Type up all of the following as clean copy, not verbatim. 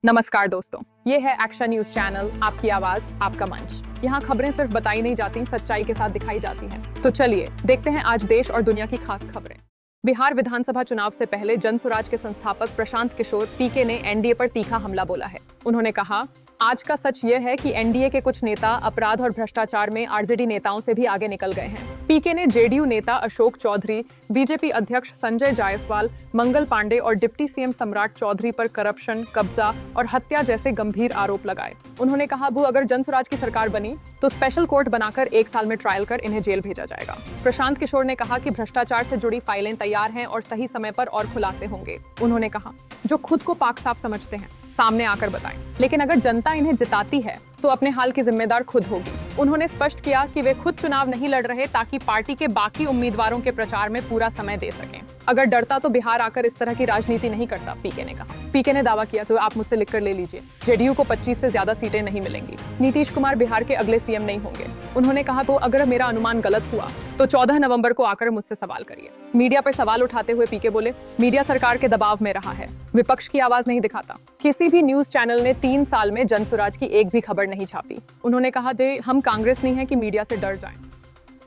नमस्कार दोस्तों, ये है एक्शन न्यूज चैनल, आपकी आवाज आपका मंच। यहाँ खबरें सिर्फ बताई नहीं जाती, सच्चाई के साथ दिखाई जाती हैं। तो चलिए देखते हैं आज देश और दुनिया की खास खबरें। बिहार विधानसभा चुनाव से पहले जनसुराज के संस्थापक प्रशांत किशोर पीके ने एनडीए पर तीखा हमला बोला है। उन्होंने कहा, आज का सच यह है कि एनडीए के कुछ नेता अपराध और भ्रष्टाचार में आरजेडी नेताओं से भी आगे निकल गए हैं। पीके ने जेडीयू नेता अशोक चौधरी, बीजेपी अध्यक्ष संजय जायसवाल, मंगल पांडे और डिप्टी सीएम सम्राट चौधरी पर करप्शन, कब्जा और हत्या जैसे गंभीर आरोप लगाए। उन्होंने कहा, अगर जनसुराज की सरकार बनी तो स्पेशल कोर्ट बनाकर 1 साल में ट्रायल कर इन्हें जेल भेजा जाएगा। प्रशांत किशोर ने कहा कि भ्रष्टाचार से जुड़ी फाइलें तैयार हैं और सही समय पर और खुलासे होंगे। उन्होंने कहा, जो खुद को पाक साफ समझते हैं सामने आकर बताएं, लेकिन अगर जनता इन्हें जिताती है तो अपने हाल की जिम्मेदार खुद होगी। उन्होंने स्पष्ट किया कि वे खुद चुनाव नहीं लड़ रहे ताकि पार्टी के बाकी उम्मीदवारों के प्रचार में पूरा समय दे सकें। अगर डरता तो बिहार आकर इस तरह की राजनीति नहीं करता, पीके ने कहा। पीके ने दावा किया, तो आप मुझसे लिखकर ले लीजिए, जेडीयू को 25 से ज्यादा सीटें नहीं मिलेंगी। नीतीश कुमार बिहार के अगले सीएम नहीं होंगे। उन्होंने कहा, तो अगर मेरा अनुमान गलत हुआ तो 14 नवंबर को आकर मुझसे सवाल करिए। मीडिया पर सवाल उठाते हुए पीके बोले, मीडिया सरकार के दबाव में रहा है, विपक्ष की आवाज नहीं दिखाता। किसी भी न्यूज चैनल ने 3 साल में जनसुराज की एक भी खबर नहीं छापी। उन्होंने कहा, हम कांग्रेस नहीं है कि मीडिया से डर जाएं।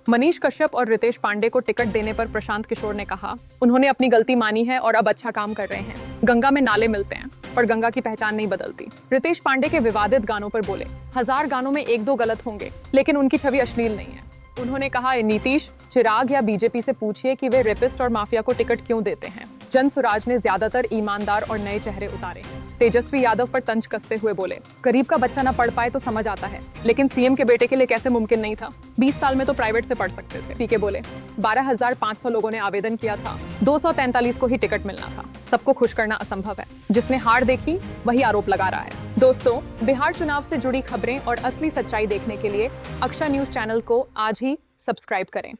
मनीष कश्यप और रितेश पांडे को टिकट देने पर प्रशांत किशोर ने कहा, उन्होंने अपनी गलती मानी है और अब अच्छा काम कर रहे हैं। गंगा में नाले मिलते हैं पर गंगा की पहचान नहीं बदलती। रितेश पांडे के विवादित गानों पर बोले, 1000 गानों में 1-2 गलत होंगे, लेकिन उनकी छवि अश्लील नहीं है। उन्होंने कहा, नीतीश, चिराग या बीजेपी से पूछिए कि वे रेपिस्ट और माफिया को टिकट क्यों देते हैं। जनसुराज ने ज्यादातर ईमानदार और नए चेहरे उतारे हैं। तेजस्वी यादव पर तंज कसते हुए बोले, गरीब का बच्चा ना पढ़ पाए तो समझ आता है, लेकिन सीएम के बेटे के लिए कैसे मुमकिन नहीं था। 20 साल में तो प्राइवेट से पढ़ सकते थे। पीके बोले, 12,500 लोगों ने आवेदन किया था, 243 को ही टिकट मिलना था। सबको खुश करना असंभव है। जिसने हार देखी वही आरोप लगा रहा है। दोस्तों, बिहार चुनाव से जुड़ी खबरें और असली सच्चाई देखने के लिए अक्षा न्यूज चैनल को आज ही सब्सक्राइब करें।